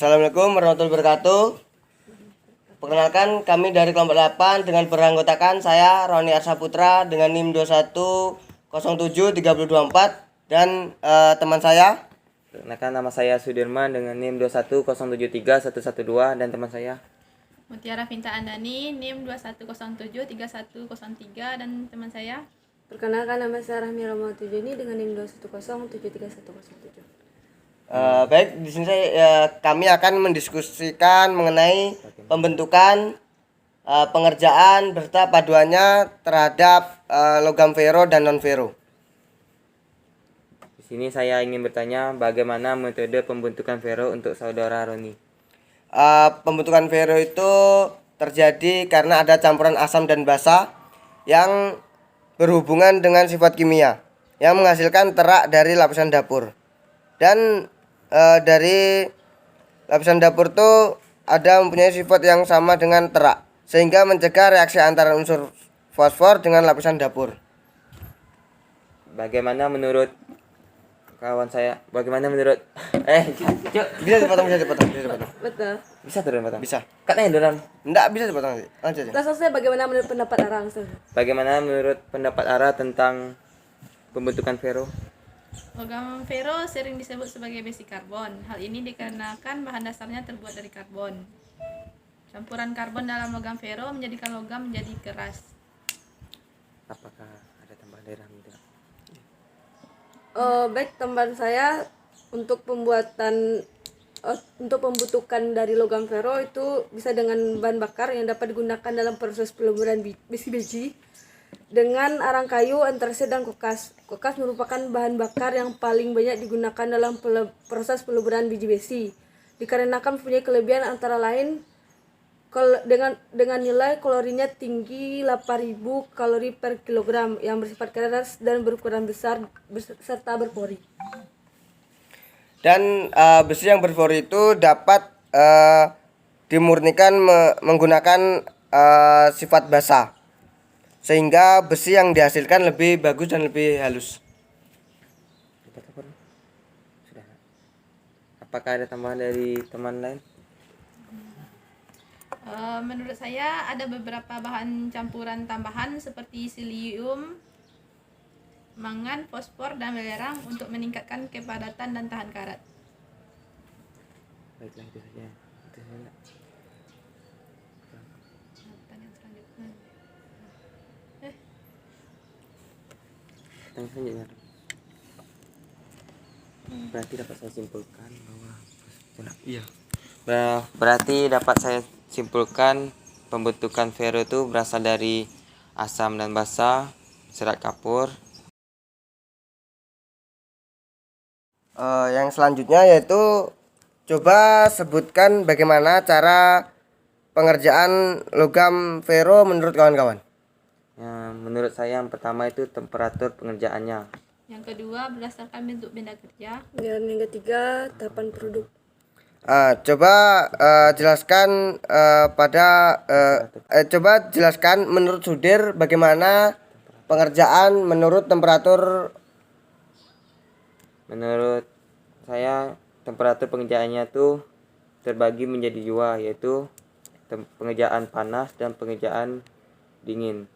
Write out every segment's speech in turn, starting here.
Assalamualaikum warahmatullahi wabarakatuh. Perkenalkan, kami dari kelompok 8 dengan beranggotakan saya Roni Arsaputra dengan NIM 21073024 dan teman saya. Perkenalkan, nama saya Sudirman dengan NIM 210731112 dan teman saya Mutiara Vinta Andani NIM 21073103 dan teman saya. Perkenalkan, nama saya Rahmi Romautujeni dengan NIM 210731107. Baik, di sini kami akan mendiskusikan mengenai pembentukan, pengerjaan beserta paduannya terhadap logam vero dan non vero. Di sini saya ingin bertanya bagaimana metode pembentukan vero untuk saudara Roni. Pembentukan vero itu terjadi karena ada campuran asam dan basa yang berhubungan dengan sifat kimia yang menghasilkan terak dari lapisan dapur. Dan dari lapisan dapur itu ada mempunyai sifat yang sama dengan terak, sehingga mencegah reaksi antara unsur fosfor dengan lapisan dapur. Bagaimana menurut kawan saya? Bagaimana menurut Bisa dipotong. Betul. Bisa turun potong? Bisa. Katanya turun. Enggak bisa dipotong nanti. Lanjut aja. Langsung saja, bagaimana menurut pendapat Arang? Bagaimana menurut pendapat Ara tentang pembentukan vero? Logam vero sering disebut sebagai besi karbon. Hal ini dikarenakan bahan dasarnya terbuat dari karbon. Campuran karbon dalam logam vero menjadikan logam menjadi keras. Apakah ada tambahan dari Rahmi? Baik, tambahan saya untuk pembentukan dari logam vero itu bisa dengan bahan bakar yang dapat digunakan dalam proses peluburan besi-besi dengan arang kayu, antrasit dan kokas. Kokas merupakan bahan bakar yang paling banyak digunakan dalam proses peluburan biji besi, dikarenakan mempunyai kelebihan antara lain dengan nilai kalorinya tinggi 8.000 kalori per kilogram yang bersifat keras dan berukuran besar serta berpori. Dan besi yang berpori itu dapat dimurnikan menggunakan sifat basa, sehingga besi yang dihasilkan lebih bagus dan lebih halus. Sudah. Apakah ada tambahan dari teman lain? Menurut saya ada beberapa bahan campuran tambahan seperti silium, mangan, fosfor, dan belerang untuk meningkatkan kepadatan dan tahan karat. Baiklah, itu saja. Pertanyaan selanjutnya. Tanya selanjutnya. Berarti dapat saya simpulkan bahwa berarti dapat saya simpulkan pembentukan vero itu berasal dari asam dan basa, serat kapur. Yang selanjutnya yaitu coba sebutkan bagaimana cara pengerjaan logam vero menurut kawan-kawan. Menurut saya yang pertama itu temperatur pengerjaannya. Yang kedua berdasarkan bentuk benda kerja. Dan yang ketiga, tahapan produk. Coba jelaskan coba jelaskan menurut Sudir bagaimana pengerjaan menurut temperatur. Menurut saya temperatur pengerjaannya tuh terbagi menjadi dua, yaitu pengerjaan panas dan pengerjaan dingin.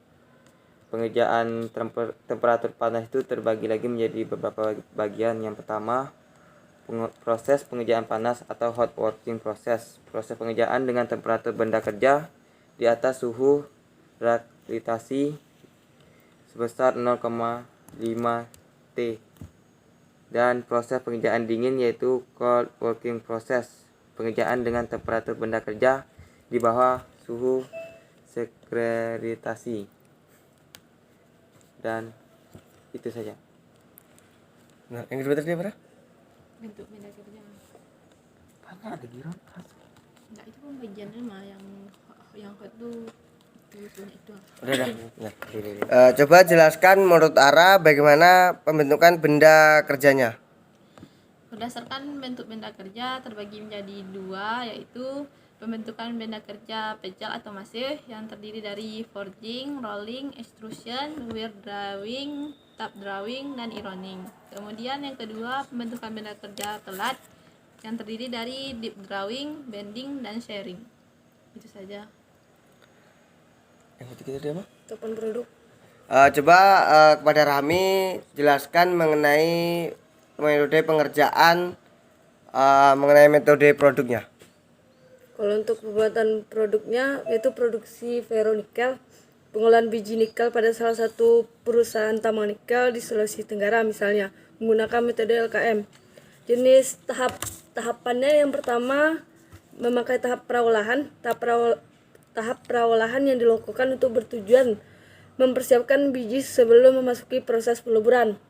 Pengerjaan temperatur panas itu terbagi lagi menjadi beberapa bagian. Yang pertama, proses pengerjaan panas atau hot working process. Proses pengerjaan dengan temperatur benda kerja di atas suhu gravitasi sebesar 0,5 T. Dan proses pengerjaan dingin yaitu cold working process. Pengerjaan dengan temperatur benda kerja di bawah suhu gravitasi. Dan itu saja. Nah, yang kedua tadi apa? Bentuk benda kerja. Banyak ada giron. Enggak, itu pembagian rumah yang hot tuh punya itu. Udah. Coba jelaskan menurut Ara bagaimana pembentukan benda kerjanya. Berdasarkan bentuk benda kerja terbagi menjadi dua, yaitu pembentukan benda kerja pejal atau masif yang terdiri dari forging, rolling, extrusion, wear drawing, tap drawing, dan ironing. Kemudian yang kedua, pembentukan benda kerja telat yang terdiri dari deep drawing, bending, dan sharing. Itu saja. Yang ketiga tadi apa? Tahapan produk. Coba kepada Rahmi jelaskan mengenai metode pengerjaan mengenai metode produknya. Kalau untuk pembuatan produknya yaitu produksi ferronikel, pengolahan biji nikel pada salah satu perusahaan tambang nikel di Sulawesi Tenggara misalnya menggunakan metode LKM. Jenis tahapannya yang pertama memakai tahap perawolahan. Tahap perawolahan yang dilakukan untuk bertujuan mempersiapkan biji sebelum memasuki proses peleburan.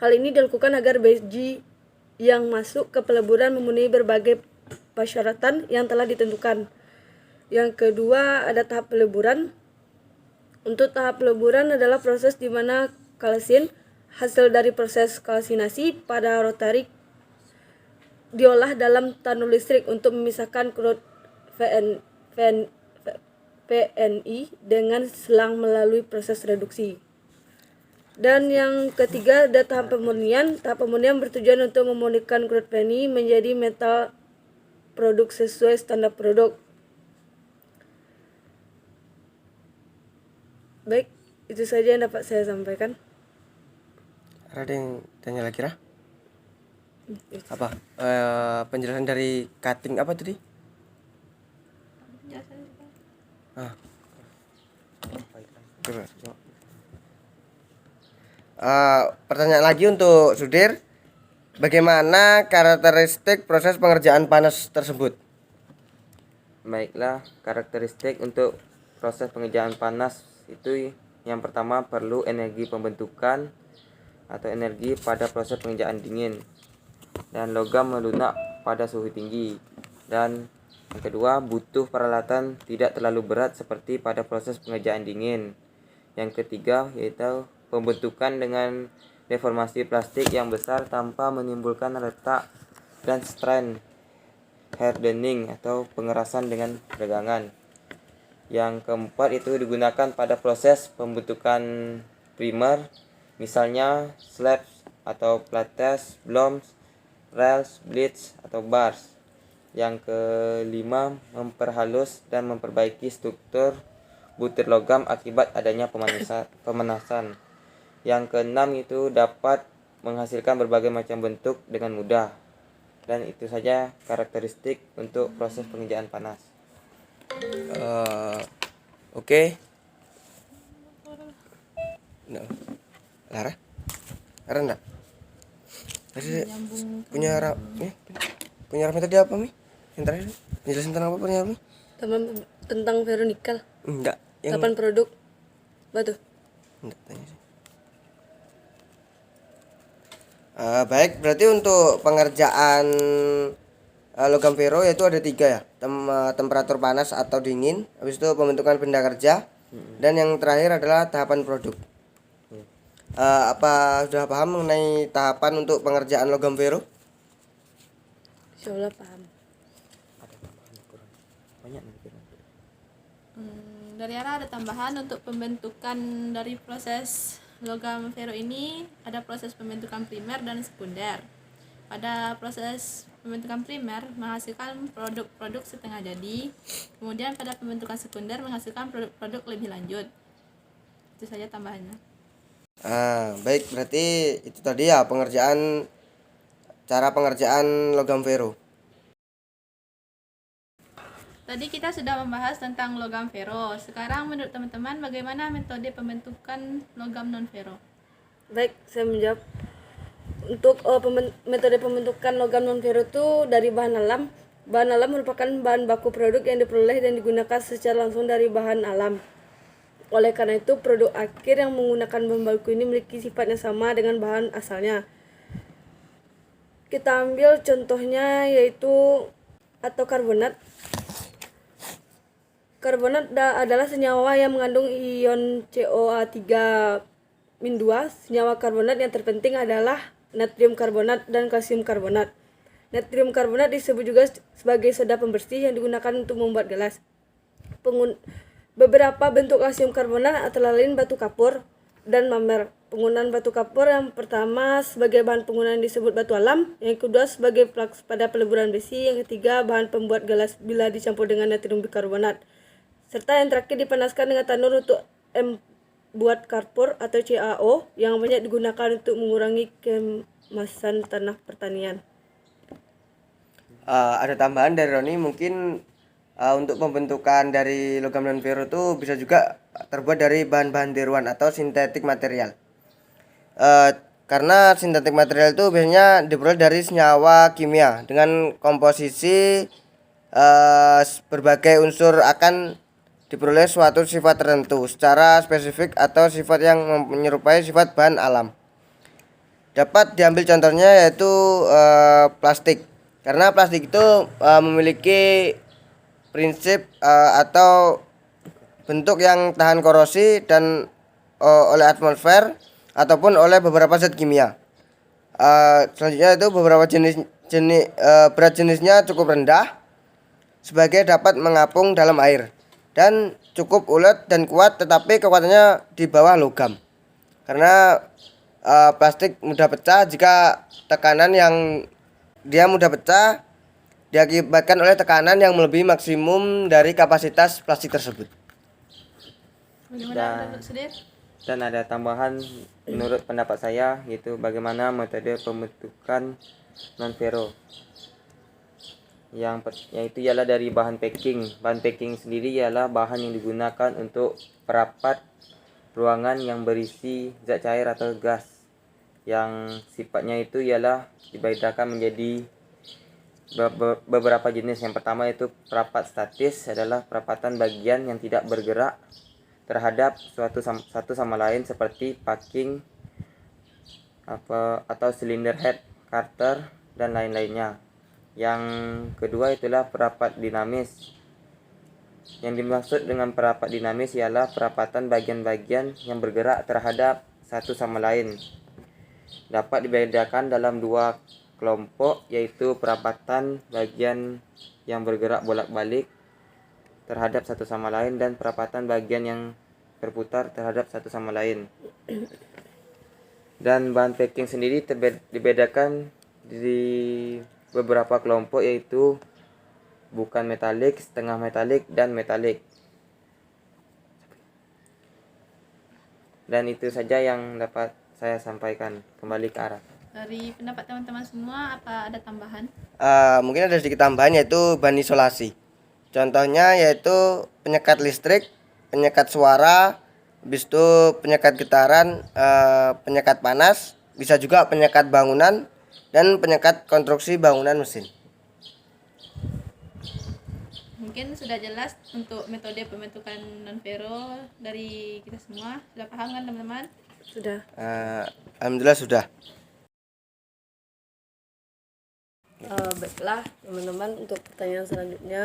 Hal ini dilakukan agar biji yang masuk ke peleburan memenuhi berbagai persyaratan yang telah ditentukan. Yang kedua ada tahap peleburan. Untuk tahap peleburan adalah proses di mana kalsin, hasil dari proses kalsinasi pada rotary, diolah dalam tanur listrik untuk memisahkan crude PNI dengan selang melalui proses reduksi. Dan yang ketiga ada tahap pemurnian. Tahap pemurnian bertujuan untuk memurnikan crude PNI menjadi metal produk sesuai standar produk. Baik, itu saja yang dapat saya sampaikan. Ada yang tanya lagi, Rah? Apa? Penjelasan dari cutting apa tadi? Coba. Pertanyaan lagi untuk Sudir. Bagaimana karakteristik proses pengerjaan panas tersebut? Baiklah, karakteristik untuk proses pengerjaan panas itu yang pertama perlu energi pembentukan atau energi pada proses pengerjaan dingin dan logam melunak pada suhu tinggi. Dan yang kedua butuh peralatan tidak terlalu berat seperti pada proses pengerjaan dingin. Yang ketiga yaitu pembentukan dengan deformasi plastik yang besar tanpa menimbulkan retak dan strain hardening atau pengerasan dengan peregangan. Yang keempat itu digunakan pada proses pembentukan primer, misalnya slabs atau plates, blooms, rails, blades atau bars. Yang kelima memperhalus dan memperbaiki struktur butir logam akibat adanya pemanasan. Yang keenam itu dapat menghasilkan berbagai macam bentuk dengan mudah. Dan itu saja karakteristik untuk proses pengerjaan panas. Oke. No. Lara? Lara enggak? Tadi punya Rahmi tadi apa, Mi? Yang terakhir jelasin tentang apa punya Rahmi? Tentang ferronikel. Enggak. Yang Tahapan produk batu. enggak tanya sih. Baik, berarti untuk pengerjaan logam vero yaitu ada 3 ya, temperatur panas atau dingin, habis itu pembentukan benda kerja, dan yang terakhir adalah tahapan produk. Apa sudah paham mengenai tahapan untuk pengerjaan logam vero? Insyaallah paham. Dari arah ada tambahan untuk pembentukan dari proses logam vero ini, ada proses pembentukan primer dan sekunder. Pada proses pembentukan primer menghasilkan produk-produk setengah jadi, kemudian pada pembentukan sekunder menghasilkan produk-produk lebih lanjut. Itu saja tambahannya. Baik, berarti itu tadi ya cara pengerjaan logam vero. Tadi kita sudah membahas tentang logam vero. Sekarang menurut teman-teman bagaimana metode pembentukan logam non vero? Baik, saya menjawab. Untuk metode pembentukan logam non vero itu dari bahan alam. Bahan alam merupakan bahan baku produk yang diperoleh dan digunakan secara langsung dari bahan alam. Oleh karena itu, produk akhir yang menggunakan bahan baku ini memiliki sifat yang sama dengan bahan asalnya. Kita ambil contohnya yaitu atau karbonat. Karbonat adalah senyawa yang mengandung ion COA3-2. Senyawa karbonat yang terpenting adalah natrium karbonat dan kalsium karbonat. Natrium karbonat disebut juga sebagai soda pembersih yang digunakan untuk membuat gelas. Beberapa bentuk kalsium karbonat antara lain batu kapur dan penggunaan batu kapur yang pertama sebagai bahan penggunaan disebut batu alam, yang kedua sebagai pelaks pada peleburan besi, yang ketiga bahan pembuat gelas bila dicampur dengan natrium bikarbonat, serta yang terakhir dipanaskan dengan tanur untuk buat kapur atau CaO yang banyak digunakan untuk mengurangi kemasan tanah pertanian. Ada tambahan dari Roni mungkin untuk pembentukan dari logam non ferro itu bisa juga terbuat dari bahan-bahan tiruan atau sintetik material. Karena sintetik material itu biasanya diperoleh dari senyawa kimia dengan komposisi berbagai unsur akan diperoleh suatu sifat tertentu secara spesifik atau sifat yang menyerupai sifat bahan alam. Dapat diambil contohnya yaitu plastik. Karena plastik itu memiliki prinsip atau bentuk yang tahan korosi dan oleh atmosfer ataupun oleh beberapa zat kimia. Selanjutnya itu beberapa berat jenisnya cukup rendah sebagai dapat mengapung dalam air dan cukup ulet dan kuat, tetapi kekuatannya di bawah logam. Karena plastik mudah pecah jika tekanan yang dia mudah pecah diakibatkan oleh tekanan yang melebihi maksimum dari kapasitas plastik tersebut. Bagaimana menurut Sudir? Dan ada tambahan menurut pendapat saya, yaitu bagaimana metode pembentukan non ferro, yaitu ialah dari bahan packing. Bahan packing sendiri ialah bahan yang digunakan untuk perapat ruangan yang berisi zat cair atau gas, yang sifatnya itu ialah dibedakan menjadi beberapa jenis. Yang pertama itu perapat statis, adalah perapatan bagian yang tidak bergerak terhadap satu sama lain seperti packing atau cylinder head, carter, dan lain-lainnya. Yang kedua itulah perapat dinamis. Yang dimaksud dengan perapat dinamis ialah perapatan bagian-bagian yang bergerak terhadap satu sama lain. Dapat dibedakan dalam dua kelompok, yaitu perapatan bagian yang bergerak bolak-balik terhadap satu sama lain dan perapatan bagian yang berputar terhadap satu sama lain. Dan bahan packing sendiri dibedakan di beberapa kelompok, yaitu bukan metalik, setengah metalik, dan metalik. Dan itu saja yang dapat saya sampaikan. Kembali ke Araf. Dari pendapat teman-teman semua, apa ada tambahan? Mungkin ada sedikit tambahan yaitu bahan isolasi. Contohnya yaitu penyekat listrik, penyekat suara, habis itu penyekat getaran, penyekat panas, bisa juga penyekat bangunan dan penyekat konstruksi bangunan mesin. Mungkin sudah jelas untuk metode pembentukan non ferro dari kita semua. Sudah paham kan teman-teman? Sudah. Alhamdulillah sudah. Baiklah teman-teman, untuk pertanyaan selanjutnya,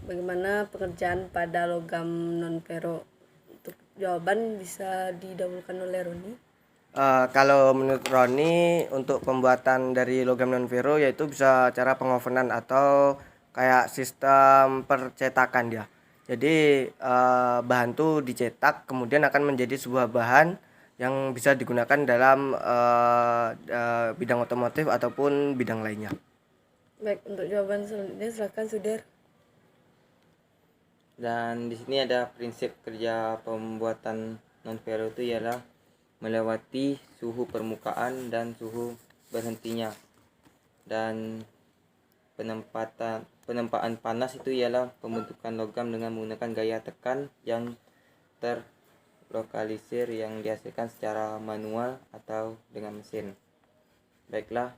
bagaimana pengerjaan pada logam non ferro? Untuk jawaban bisa didahulukan oleh Roni. Kalau menurut Roni, untuk pembuatan dari logam non ferro yaitu bisa cara pengovenan atau kayak sistem percetakan dia. Jadi bahan itu dicetak kemudian akan menjadi sebuah bahan yang bisa digunakan dalam bidang otomotif ataupun bidang lainnya. Baik, untuk jawaban selanjutnya silakan Sudir. Dan di sini ada prinsip kerja pembuatan non ferro itu ialah melewati suhu permukaan dan suhu berhentinya. Dan penempaan panas itu ialah pembentukan logam dengan menggunakan gaya tekan yang terlokalisir yang dihasilkan secara manual atau dengan mesin. Baiklah,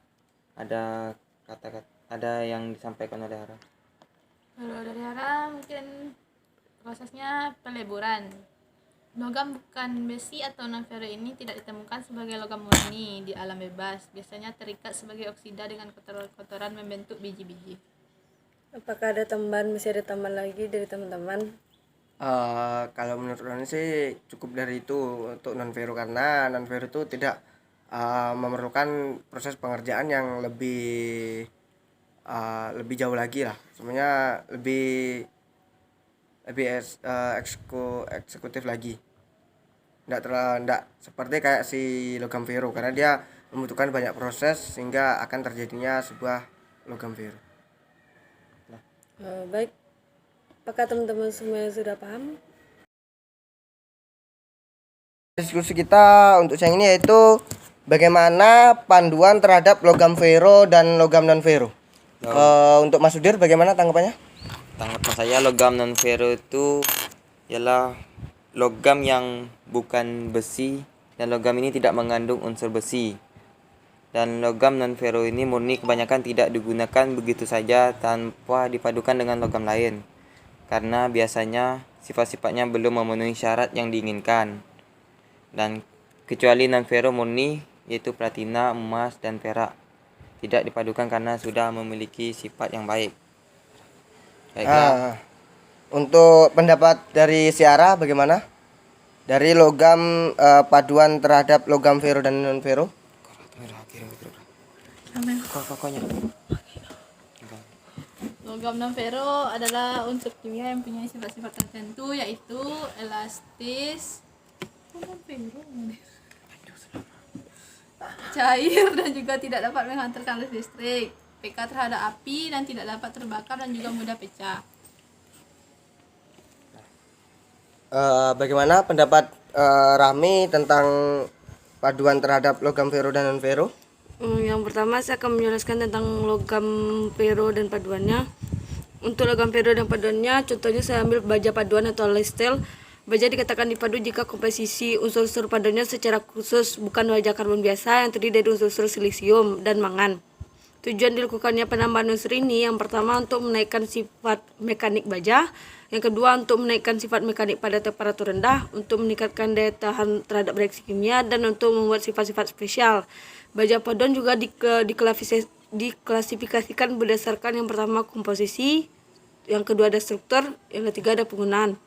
ada yang disampaikan oleh Hara. Kalau dari Hara mungkin prosesnya peleburan. Logam bukan besi atau non ferro ini tidak ditemukan sebagai logam murni di alam bebas. Biasanya terikat sebagai oksida dengan kotoran membentuk biji-biji. Apakah ada tambahan, masih ada tambahan lagi dari teman-teman? Kalau menurut Roni sih cukup dari itu untuk non ferro, karena non ferro itu tidak memerlukan proses pengerjaan yang lebih jauh lagi lah. Sebenarnya lebih eksekutif lagi. Enggak seperti kayak si logam vero karena dia membutuhkan banyak proses sehingga akan terjadinya sebuah logam vero. Baik, apakah teman-teman semua sudah paham? Diskusi kita untuk siang ini yaitu bagaimana panduan terhadap logam vero dan logam non vero. Untuk Mas Sudir bagaimana tanggapannya? Tanggapan saya logam non ferro itu ialah logam yang bukan besi dan logam ini tidak mengandung unsur besi. Dan logam non ferro ini murni kebanyakan tidak digunakan begitu saja tanpa dipadukan dengan logam lain. Karena biasanya sifat-sifatnya belum memenuhi syarat yang diinginkan. Dan kecuali non ferro murni yaitu platina, emas, dan perak tidak dipadukan karena sudah memiliki sifat yang baik. Baiklah. Untuk pendapat dari Siara bagaimana? Dari logam paduan terhadap logam vero dan non vero? Logam non ferro adalah unsur kimia yang punya sifat-sifat tertentu yaitu elastis, cair dan juga tidak dapat menghantarkan arus listrik, pK terhadap api dan tidak dapat terbakar dan juga mudah pecah. Bagaimana pendapat Rahmi tentang paduan terhadap logam vero dan non vero? Yang pertama saya akan menjelaskan tentang logam vero dan paduannya. Untuk logam vero dan paduannya, contohnya saya ambil baja paduan atau listel. Baja dikatakan dipadu jika komposisi unsur-unsur paduannya secara khusus bukan baja karbon biasa yang terdiri dari unsur-unsur silisium dan mangan. Tujuan dilakukannya penambahan unsur ini yang pertama untuk menaikkan sifat mekanik baja, yang kedua untuk menaikkan sifat mekanik pada temperatur rendah, untuk meningkatkan daya tahan terhadap reaksi kimia, dan untuk membuat sifat-sifat spesial. Baja paduan juga diklasifikasikan berdasarkan yang pertama komposisi, yang kedua ada struktur, yang ketiga ada penggunaan.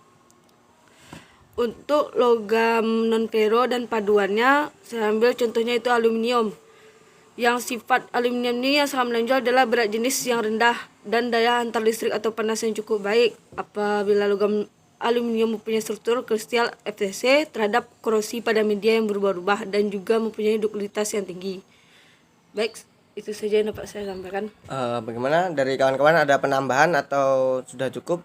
Untuk logam non ferro dan paduannya, saya ambil contohnya itu aluminium. Yang sifat aluminium ini yang sangat menonjol adalah berat jenis yang rendah dan daya hantar listrik atau panas yang cukup baik. Apabila logam aluminium mempunyai struktur kristal FTC terhadap korosi pada media yang berubah-ubah dan juga mempunyai duktilitas yang tinggi. Baik, itu saja yang dapat saya sampaikan. Bagaimana dari kawan-kawan, ada penambahan atau sudah cukup?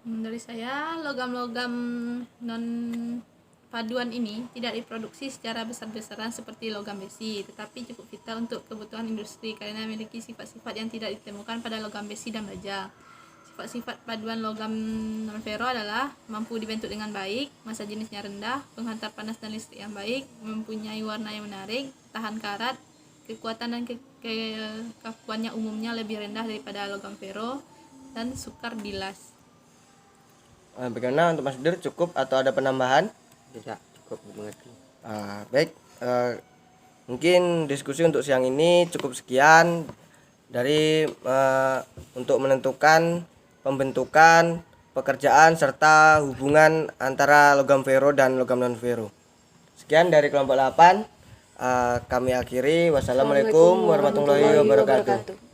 Dari saya, logam-logam non paduan ini tidak diproduksi secara besar-besaran seperti logam besi, tetapi cukup vital untuk kebutuhan industri karena memiliki sifat-sifat yang tidak ditemukan pada logam besi dan baja. Sifat-sifat paduan logam non ferro adalah mampu dibentuk dengan baik, massa jenisnya rendah, penghantar panas dan listrik yang baik, mempunyai warna yang menarik, tahan karat, kekuatan dan kekakuannya umumnya lebih rendah daripada logam ferro, dan sukar bilas. Bagaimana untuk Mas Sudir, cukup atau ada penambahan? Tidak, cukup mengerti. Baik, mungkin diskusi untuk siang ini cukup sekian dari untuk menentukan pembentukan, pekerjaan serta hubungan antara logam vero dan logam non vero. Sekian dari kelompok 8. Kami akhiri. Wassalamualaikum warahmatullahi wabarakatuh.